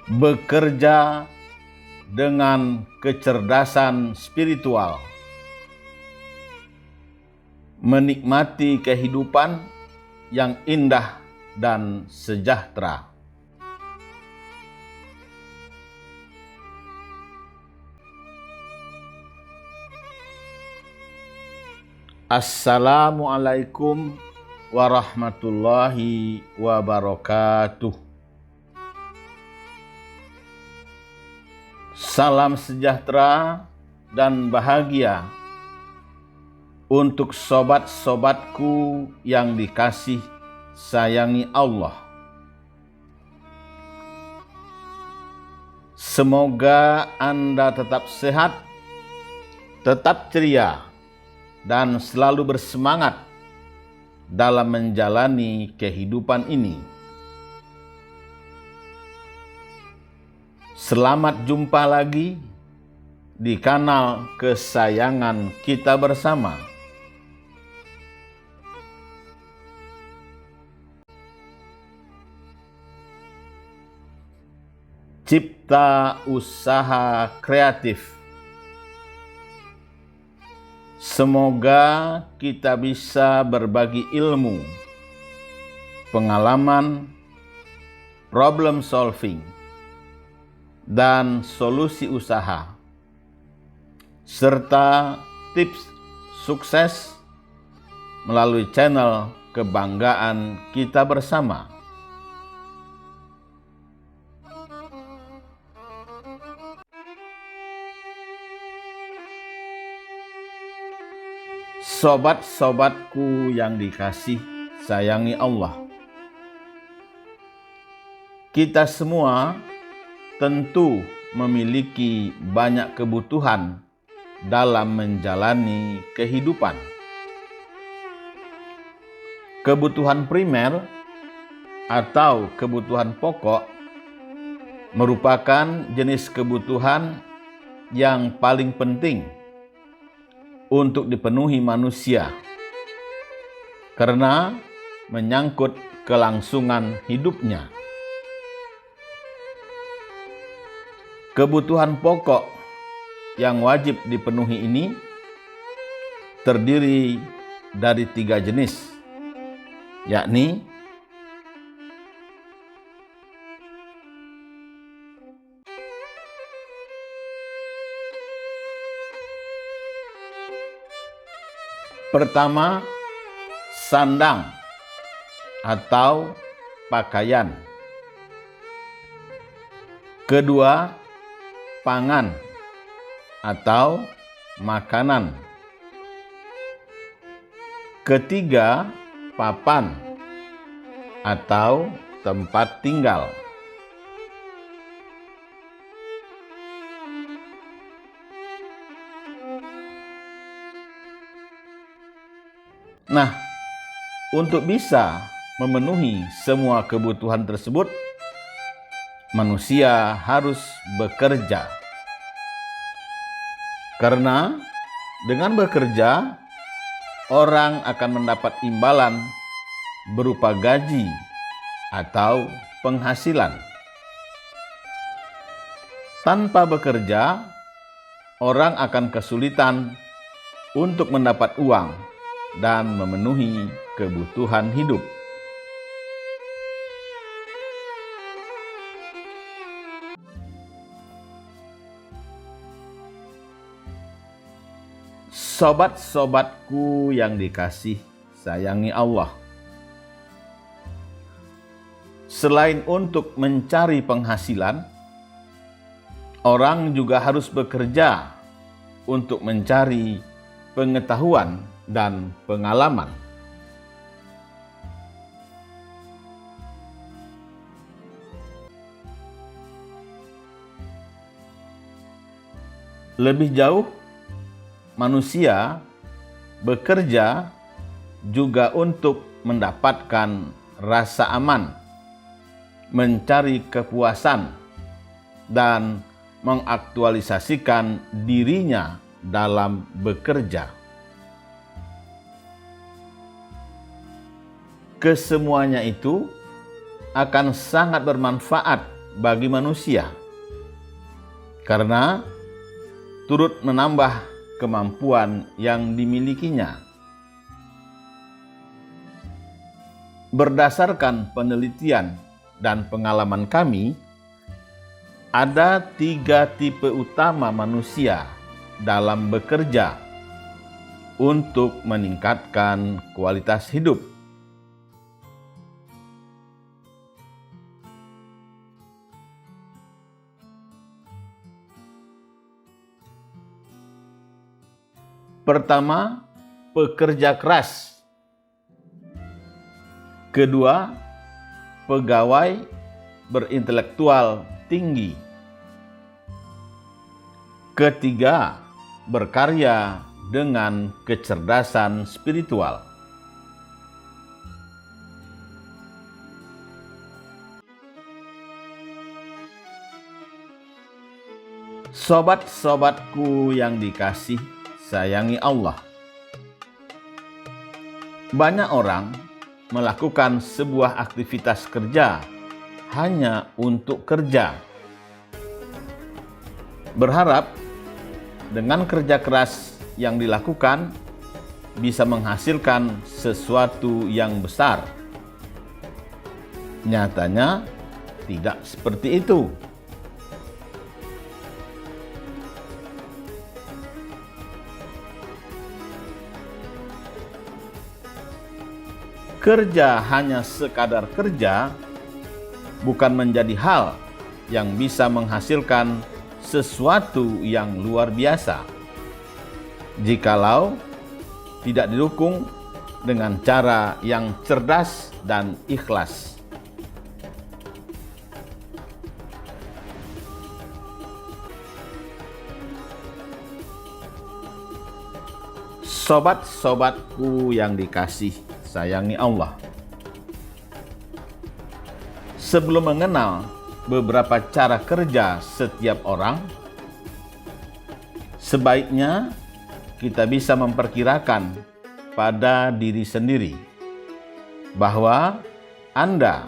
bekerja dengan kecerdasan spiritual, menikmati kehidupan yang indah dan sejahtera. Assalamualaikum warahmatullahi wabarakatuh. Salam sejahtera dan bahagia untuk sobat-sobatku yang dikasih sayangi Allah. Semoga Anda tetap sehat, tetap ceria, dan selalu bersemangat dalam menjalani kehidupan ini. Selamat jumpa lagi di kanal kesayangan kita bersama. Cipta Usaha Kreatif. Semoga kita bisa berbagi ilmu, pengalaman, problem solving, dan solusi usaha, serta tips sukses melalui channel kebanggaan kita bersama. Sobat-sobatku yang dikasih sayangi Allah, kita semua tentu memiliki banyak kebutuhan dalam menjalani kehidupan. Kebutuhan primer atau kebutuhan pokok merupakan jenis kebutuhan yang paling penting untuk dipenuhi manusia karena menyangkut kelangsungan hidupnya. Kebutuhan pokok yang wajib dipenuhi ini terdiri dari 3 jenis, yakni pertama, sandang atau pakaian. Kedua, pangan atau makanan. Ketiga, papan atau tempat tinggal. Nah, untuk bisa memenuhi semua kebutuhan tersebut, manusia harus bekerja. Karena dengan bekerja, orang akan mendapat imbalan berupa gaji atau penghasilan. Tanpa bekerja, orang akan kesulitan untuk mendapat uang dan memenuhi kebutuhan hidup. Sobat-sobatku yang dikasih sayangi Allah, selain untuk mencari penghasilan, orang juga harus bekerja untuk mencari pengetahuan dan pengalaman. Lebih jauh, manusia bekerja juga untuk mendapatkan rasa aman, mencari kepuasan, dan mengaktualisasikan dirinya dalam bekerja. Kesemuanya itu akan sangat bermanfaat bagi manusia karena turut menambah kemampuan yang dimilikinya. Berdasarkan penelitian dan pengalaman kami, ada 3 tipe utama manusia dalam bekerja untuk meningkatkan kualitas hidup. Pertama, pekerja keras. Kedua, pegawai berintelektual tinggi. Ketiga, berkarya dengan kecerdasan spiritual. Sobat-sobatku yang dikasih sayangi Allah. Banyak orang melakukan sebuah aktivitas kerja hanya untuk kerja. Berharap dengan kerja keras yang dilakukan bisa menghasilkan sesuatu yang besar. Nyatanya tidak seperti itu. Kerja hanya sekadar kerja bukan menjadi hal yang bisa menghasilkan sesuatu yang luar biasa jikalau tidak didukung dengan cara yang cerdas dan ikhlas. Sobat-sobatku yang dikasih sayangi Allah. Sebelum mengenal beberapa cara kerja setiap orang, sebaiknya kita bisa memperkirakan pada diri sendiri bahwa Anda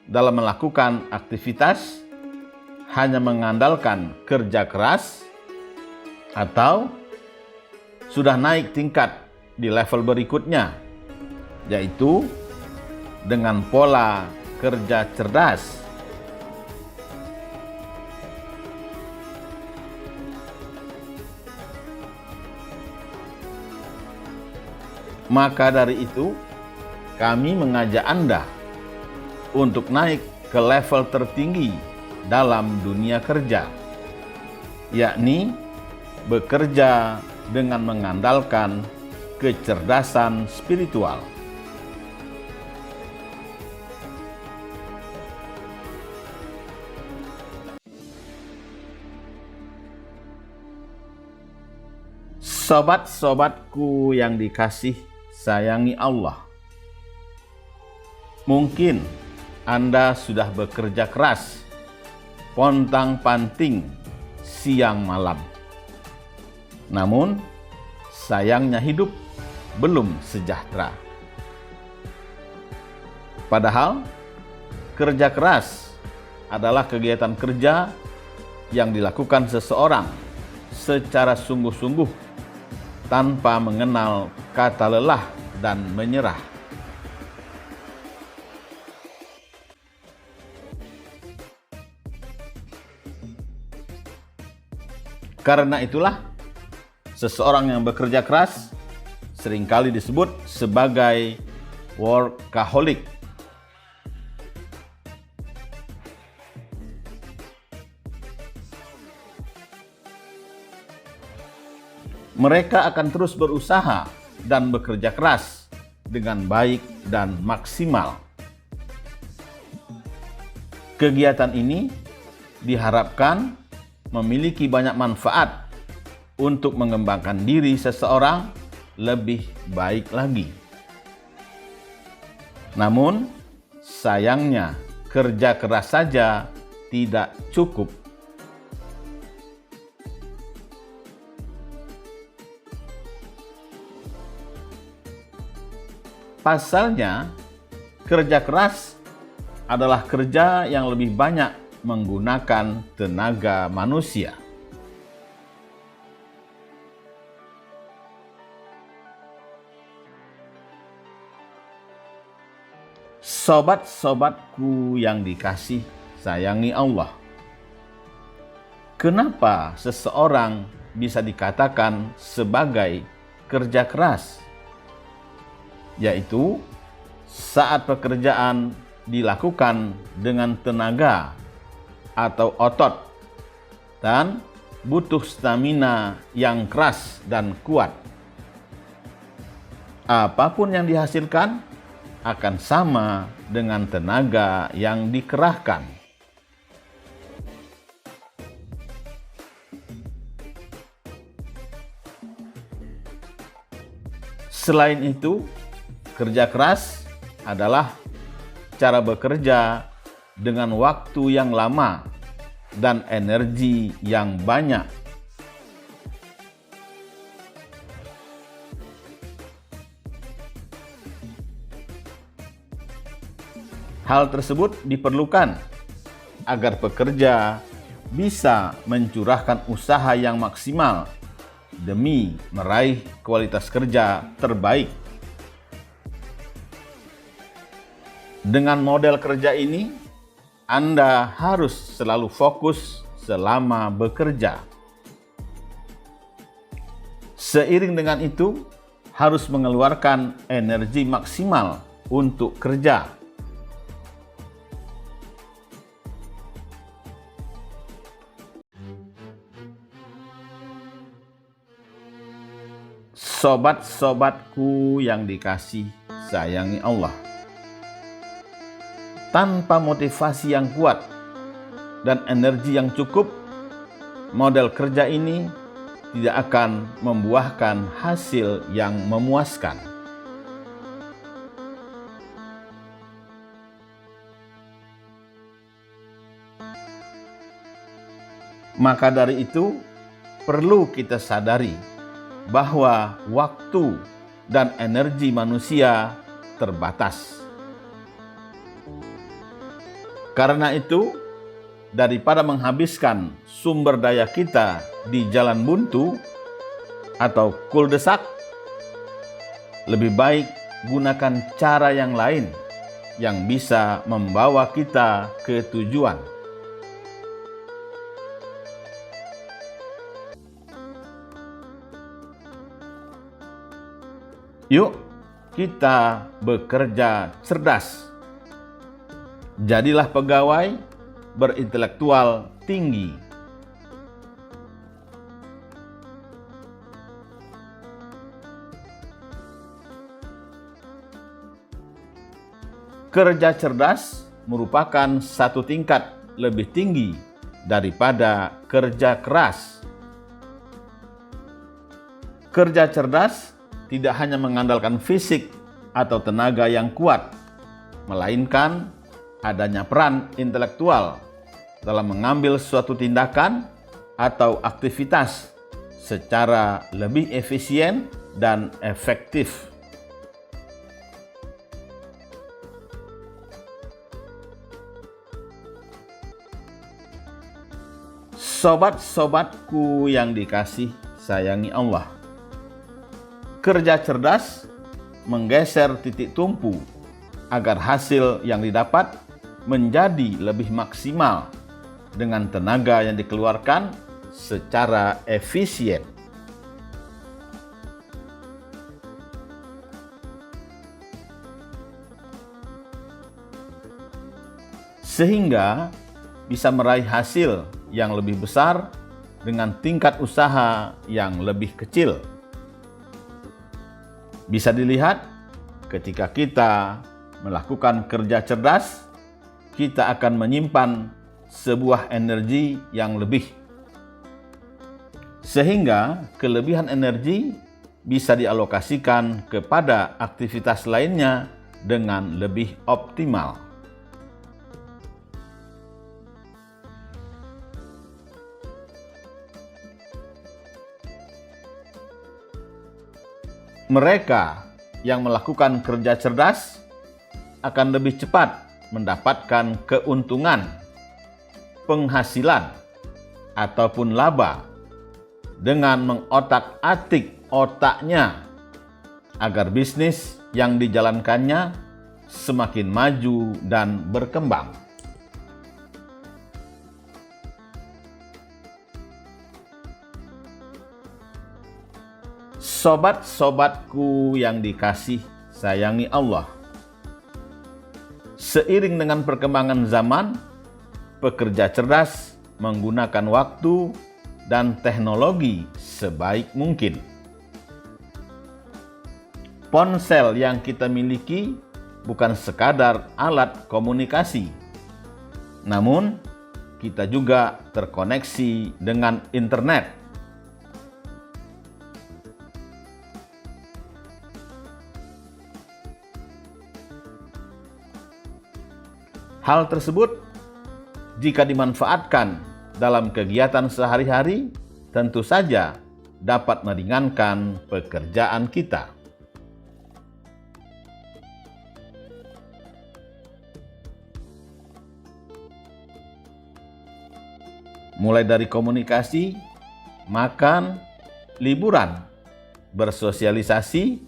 dalam melakukan aktivitas hanya mengandalkan kerja keras atau sudah naik tingkat di level berikutnya, yaitu dengan pola kerja cerdas. Maka dari itu, kami mengajak Anda untuk naik ke level tertinggi dalam dunia kerja, yakni bekerja dengan mengandalkan kecerdasan spiritual. Sobat-sobatku yang dikasih sayangi Allah. Mungkin Anda sudah bekerja keras, pontang-panting, siang malam. Namun, sayangnya hidup belum sejahtera. Padahal, kerja keras adalah kegiatan kerja yang dilakukan seseorang secara sungguh-sungguh tanpa mengenal kata lelah dan menyerah. Karena itulah, seseorang yang bekerja keras seringkali disebut sebagai workaholic. Mereka akan terus berusaha dan bekerja keras dengan baik dan maksimal. Kegiatan ini diharapkan memiliki banyak manfaat untuk mengembangkan diri seseorang lebih baik lagi. Namun, sayangnya kerja keras saja tidak cukup. Pasalnya, kerja keras adalah kerja yang lebih banyak menggunakan tenaga manusia. Sobat-sobatku yang dikasih sayangi Allah, kenapa seseorang bisa dikatakan sebagai kerja keras? Yaitu saat pekerjaan dilakukan dengan tenaga atau otot dan butuh stamina yang keras dan kuat. Apapun yang dihasilkan akan sama dengan tenaga yang dikerahkan. Selain itu, kerja keras adalah cara bekerja dengan waktu yang lama dan energi yang banyak. Hal tersebut diperlukan agar pekerja bisa mencurahkan usaha yang maksimal demi meraih kualitas kerja terbaik. Dengan model kerja ini, Anda harus selalu fokus selama bekerja. Seiring dengan itu, harus mengeluarkan energi maksimal untuk kerja. Sobat-sobatku yang dikasih sayangi Allah, tanpa motivasi yang kuat dan energi yang cukup, model kerja ini tidak akan membuahkan hasil yang memuaskan. Maka dari itu, perlu kita sadari bahwa waktu dan energi manusia terbatas. Karena itu, daripada menghabiskan sumber daya kita di jalan buntu atau kuldesak, lebih baik gunakan cara yang lain yang bisa membawa kita ke tujuan. Yuk, kita bekerja cerdas. Jadilah pegawai berintelektual tinggi. Kerja cerdas merupakan satu tingkat lebih tinggi daripada kerja keras. Kerja cerdas tidak hanya mengandalkan fisik atau tenaga yang kuat, melainkan adanya peran intelektual dalam mengambil suatu tindakan atau aktivitas secara lebih efisien dan efektif. Sobat-sobatku yang dikasih sayangi Allah, kerja cerdas menggeser titik tumpu agar hasil yang didapat menjadi lebih maksimal dengan tenaga yang dikeluarkan secara efisien. Sehingga bisa meraih hasil yang lebih besar dengan tingkat usaha yang lebih kecil. Bisa dilihat ketika kita melakukan kerja cerdas, kita akan menyimpan sebuah energi yang lebih. Sehingga kelebihan energi bisa dialokasikan kepada aktivitas lainnya dengan lebih optimal. Mereka yang melakukan kerja cerdas akan lebih cepat mendapatkan keuntungan. penghasilan ataupun laba dengan mengotak-atik otaknya agar bisnis yang dijalankannya semakin maju dan berkembang. Sobat-sobatku yang dikasih sayangi Allah, seiring dengan perkembangan zaman, pekerja cerdas menggunakan waktu dan teknologi sebaik mungkin. Ponsel yang kita miliki bukan sekadar alat komunikasi, namun kita juga terkoneksi dengan internet. Hal tersebut, jika dimanfaatkan dalam kegiatan sehari-hari, tentu saja dapat meringankan pekerjaan kita. Mulai dari komunikasi, makan, liburan, bersosialisasi,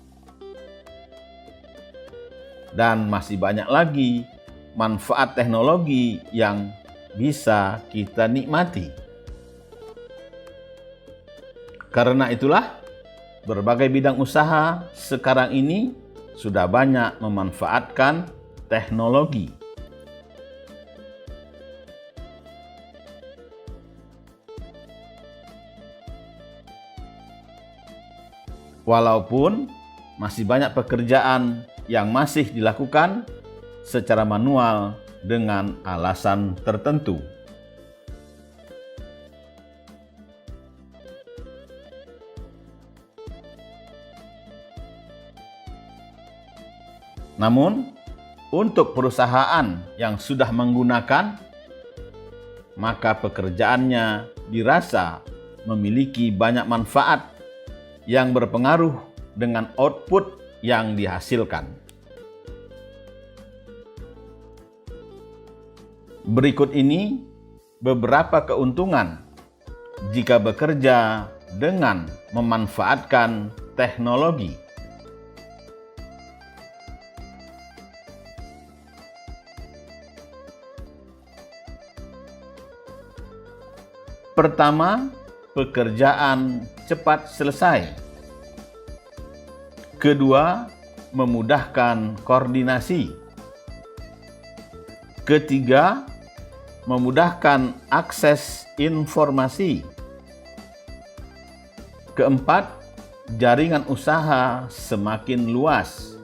dan masih banyak lagi manfaat teknologi yang bisa kita nikmati. Karena itulah, berbagai bidang usaha sekarang ini sudah banyak memanfaatkan teknologi. Walaupun masih banyak pekerjaan yang masih dilakukan secara manual dengan alasan tertentu. Namun, untuk perusahaan yang sudah menggunakan, maka pekerjaannya dirasa memiliki banyak manfaat yang berpengaruh dengan output yang dihasilkan. Berikut ini beberapa keuntungan jika bekerja dengan memanfaatkan teknologi. Pertama, pekerjaan cepat selesai. Kedua, memudahkan koordinasi. Ketiga, memudahkan akses informasi. Keempat, jaringan usaha semakin luas.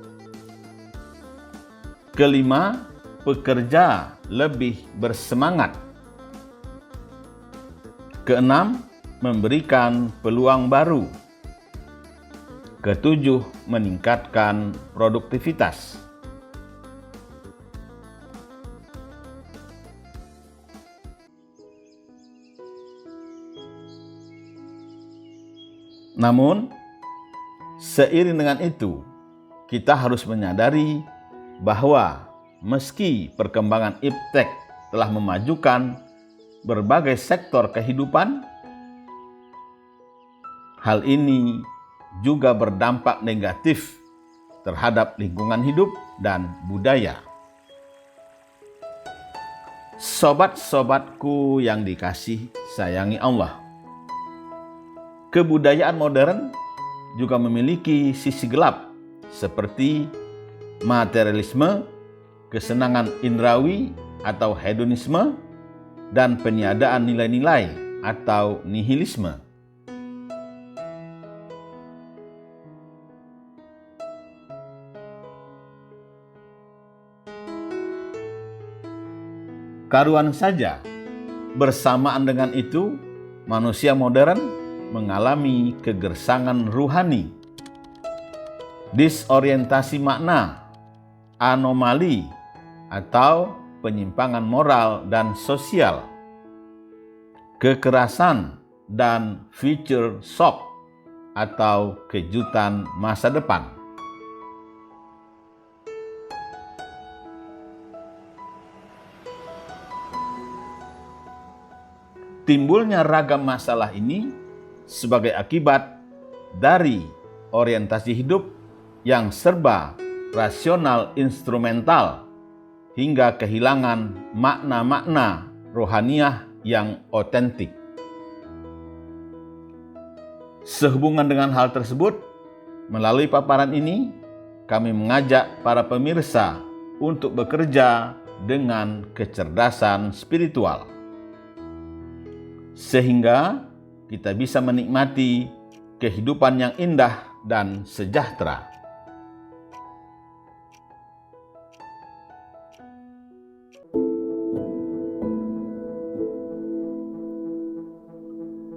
Kelima, pekerja lebih bersemangat. Keenam, memberikan peluang baru. Ketujuh, meningkatkan produktivitas. Namun, seiring dengan itu, kita harus menyadari bahwa meski perkembangan iptek telah memajukan berbagai sektor kehidupan, hal ini juga berdampak negatif terhadap lingkungan hidup dan budaya. Sobat-sobatku yang dikasih sayangi Allah, kebudayaan modern juga memiliki sisi gelap seperti materialisme, kesenangan indrawi atau hedonisme, dan peniadaan nilai-nilai atau nihilisme. Karuan saja, bersamaan dengan itu, manusia modern mengalami kegersangan ruhani, disorientasi makna, anomali, atau penyimpangan moral dan sosial, kekerasan, dan future shock atau kejutan masa depan. Timbulnya ragam masalah ini sebagai akibat dari orientasi hidup yang serba rasional instrumental hingga kehilangan makna-makna rohaniah yang otentik. Sehubungan dengan hal tersebut, melalui paparan ini, kami mengajak para pemirsa untuk bekerja dengan kecerdasan spiritual, sehingga kita bisa menikmati kehidupan yang indah dan sejahtera.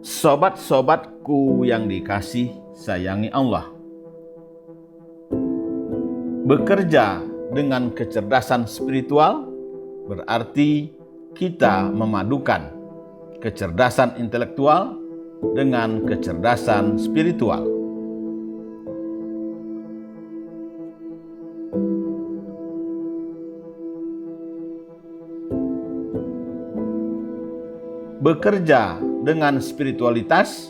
Sobat-sobatku yang dikasih sayangi Allah, bekerja dengan kecerdasan spiritual berarti kita memadukan kecerdasan intelektual dengan kecerdasan spiritual. Bekerja dengan spiritualitas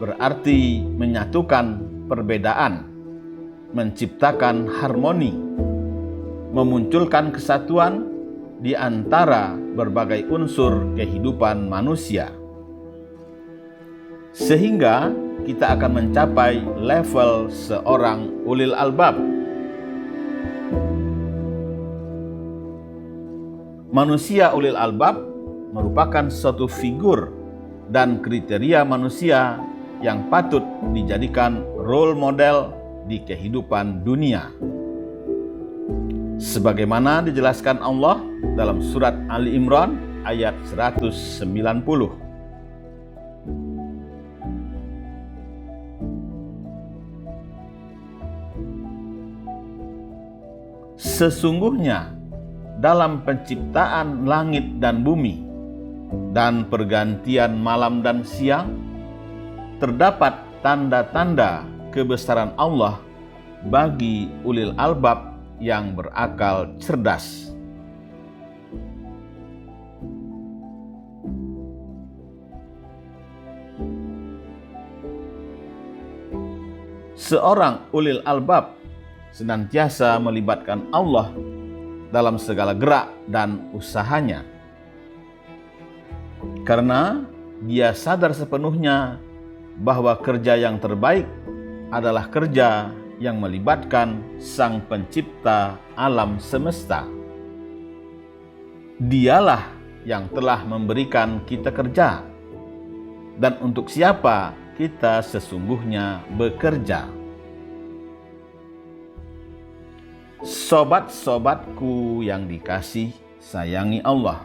berarti menyatukan perbedaan, menciptakan harmoni, memunculkan kesatuan di antara berbagai unsur kehidupan manusia, sehingga kita akan mencapai level seorang ulil albab. Manusia ulil albab merupakan suatu figur dan kriteria manusia yang patut dijadikan role model di kehidupan dunia, sebagaimana dijelaskan Allah dalam surat Ali Imran ayat 190. Sesungguhnya dalam penciptaan langit dan bumi dan pergantian malam dan siang terdapat tanda-tanda kebesaran Allah bagi ulil albab yang berakal cerdas. Seorang ulil albab senantiasa melibatkan Allah dalam segala gerak dan usahanya, karena dia sadar sepenuhnya bahwa kerja yang terbaik adalah kerja yang melibatkan Sang Pencipta alam semesta. Dialah yang telah memberikan kita kerja, dan untuk siapa kita sesungguhnya bekerja. Sobat-sobatku yang dikasih sayangi Allah,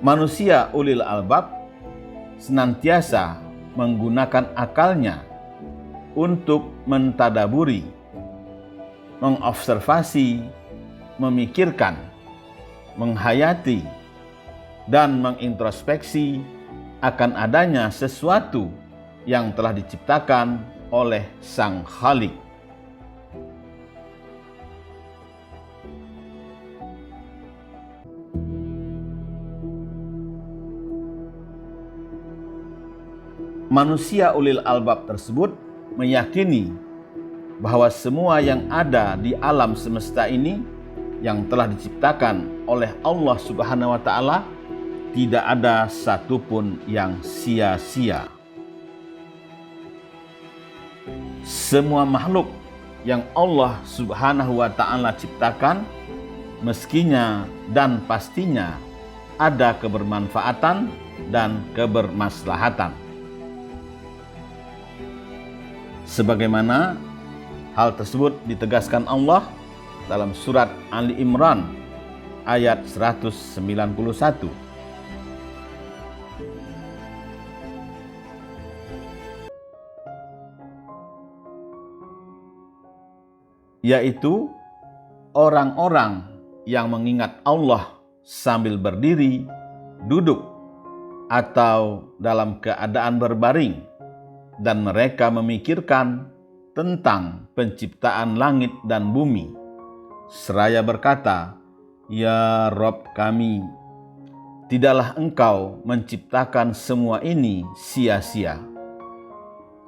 manusia ulil albab senantiasa menggunakan akalnya untuk mentadaburi, mengobservasi, memikirkan, menghayati, dan mengintrospeksi akan adanya sesuatu yang telah diciptakan oleh Sang Khalik. Manusia ulil albab tersebut meyakini bahwa semua yang ada di alam semesta ini yang telah diciptakan oleh Allah Subhanahu wa Ta'ala tidak ada satupun yang sia-sia. Semua makhluk yang Allah Subhanahu wa Ta'ala ciptakan meskinya dan pastinya ada kebermanfaatan dan kebermaslahatan. Sebagaimana hal tersebut ditegaskan Allah dalam surat Ali Imran ayat 191. Yaitu orang-orang yang mengingat Allah sambil berdiri, duduk, atau dalam keadaan berbaring, dan mereka memikirkan tentang penciptaan langit dan bumi, seraya berkata, "Ya Rabb kami, tidaklah Engkau menciptakan semua ini sia-sia.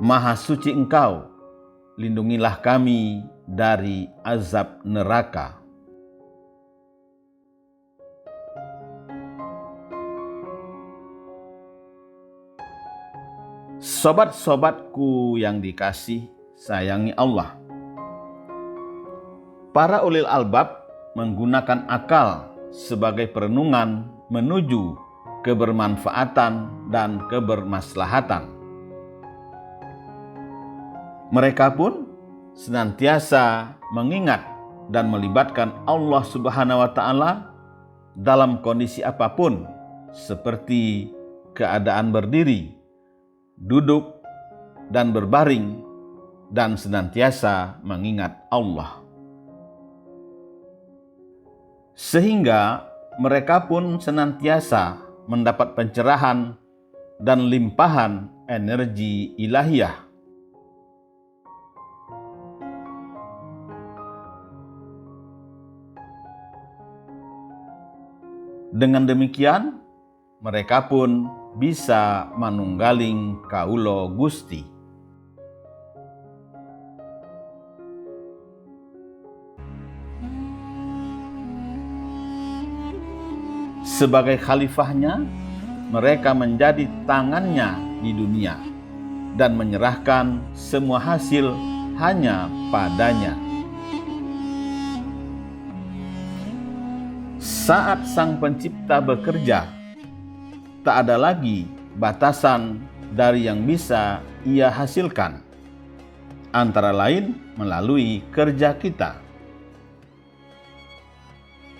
Maha suci Engkau, lindungilah kami dari azab neraka." Sobat-sobatku yang dikasih sayangi Allah, para ulil albab menggunakan akal sebagai perenungan menuju kebermanfaatan dan kebermaslahatan. Mereka pun senantiasa mengingat dan melibatkan Allah Subhanahu wa Ta'ala dalam kondisi apapun, seperti keadaan berdiri, duduk, dan berbaring, dan senantiasa mengingat Allah. Sehingga mereka pun senantiasa mendapat pencerahan dan limpahan energi ilahiyah. Dengan demikian, mereka pun bisa manunggaling kaulo Gusti. Sebagai khalifahnya, mereka menjadi tangannya di dunia dan menyerahkan semua hasil hanya padanya. Saat Sang Pencipta bekerja, tak ada lagi batasan dari yang bisa Ia hasilkan, antara lain melalui kerja kita.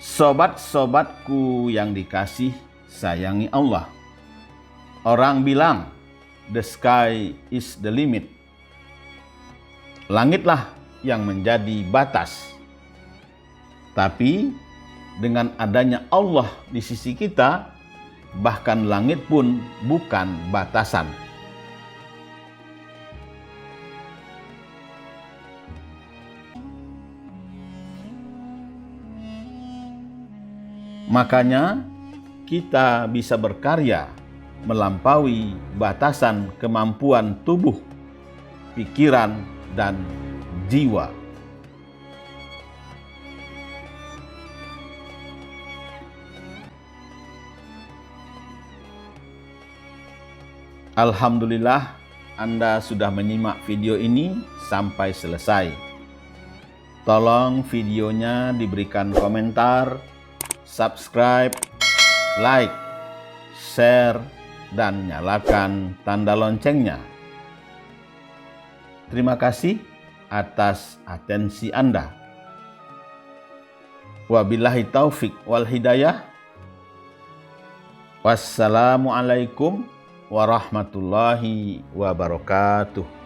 Sobat-sobatku yang dikasih sayangi Allah, orang bilang the sky is the limit. Langitlah yang menjadi batas. Tapi dengan adanya Allah di sisi kita, bahkan langit pun bukan batasan. Makanya kita bisa berkarya melampaui batasan kemampuan tubuh, pikiran, dan jiwa. Alhamdulillah, Anda sudah menyimak video ini sampai selesai. Tolong videonya diberikan komentar, subscribe, like, share, dan nyalakan tanda loncengnya. Terima kasih atas atensi Anda. Wabillahi taufik wal hidayah. Wassalamualaikum warahmatullahi wabarakatuh.